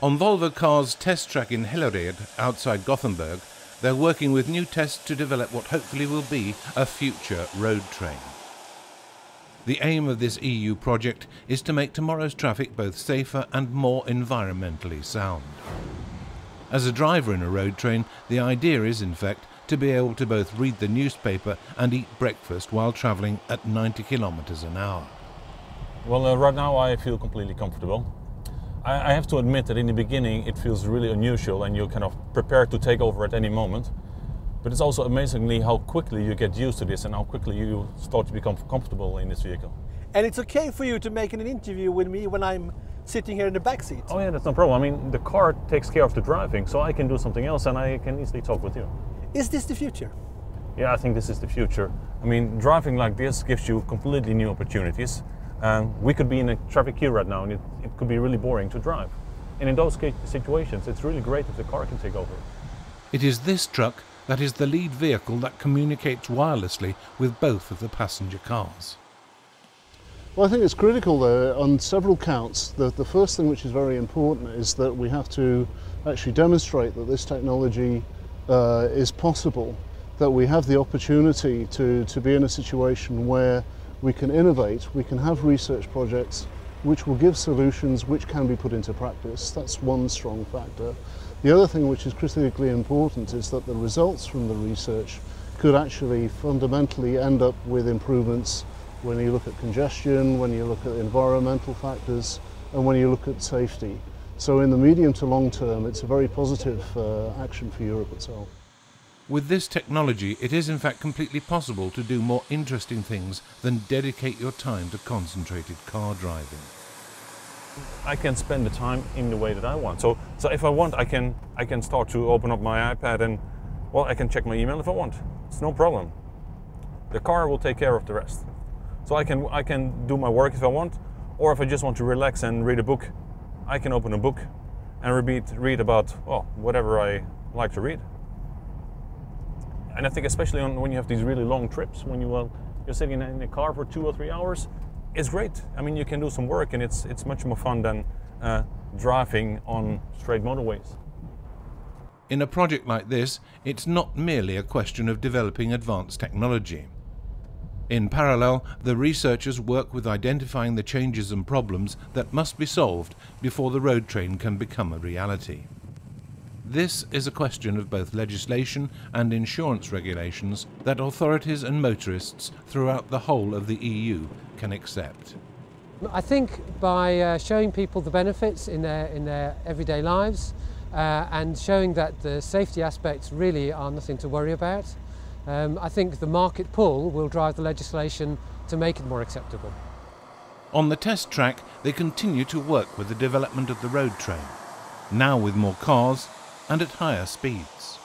On Volvo Cars' test track in Hellered, outside Gothenburg, they're working with new tests to develop what hopefully will be a future road train. The aim of this EU project is to make tomorrow's traffic both safer and more environmentally sound. As a driver in a road train, the idea is, in fact, to be able to both read the newspaper and eat breakfast while travelling at 90 kilometers an hour. Well, right now I feel completely comfortable. I have to admit that in the beginning it feels really unusual and you're kind of prepared to take over at any moment. But it's also amazingly how quickly you get used to this and how quickly you start to become comfortable in this vehicle. And it's okay for you to make an interview with me when I'm sitting here in the back seat? Oh yeah, that's no problem. I mean, the car takes care of the driving, so I can do something else and I can easily talk with you. Is this the future? Yeah, I think this is the future. I mean, driving like this gives you completely new opportunities. We could be in a traffic queue right now and it could be really boring to drive. And in those situations, it's really great if the car can take over. It is this truck that is the lead vehicle that communicates wirelessly with both of the passenger cars. Well, I think it's critical there on several counts. The first thing which is very important is that we have to actually demonstrate that this technology is possible, that we have the opportunity to be in a situation where we can innovate, we can have research projects which will give solutions which can be put into practice. That's one strong factor. The other thing which is critically important is that the results from the research could actually fundamentally end up with improvements when you look at congestion, when you look at environmental factors, and when you look at safety. So in the medium to long term, it's a very positive action for Europe itself. With this technology, it is in fact completely possible to do more interesting things than dedicate your time to concentrated car driving. I can spend the time in the way that I want. So if I want, I can start to open up my iPad and, well, I can check my email if I want. It's no problem. The car will take care of the rest. So I can do my work if I want, or if I just want to relax and read a book, I can open a book and read about, well, whatever I like to read. And I think especially when you have these really long trips, when you're sitting in a car for 2 or 3 hours, it's great. I mean, you can do some work and it's much more fun than driving on straight motorways. In a project like this, it's not merely a question of developing advanced technology. In parallel, the researchers work with identifying the changes and problems that must be solved before the road train can become a reality. This is a question of both legislation and insurance regulations that authorities and motorists throughout the whole of the EU can accept. I think by showing people the benefits in their everyday lives and showing that the safety aspects really are nothing to worry about, I think the market pull will drive the legislation to make it more acceptable. On the test track, they continue to work with the development of the road train, now with more cars and at higher speeds.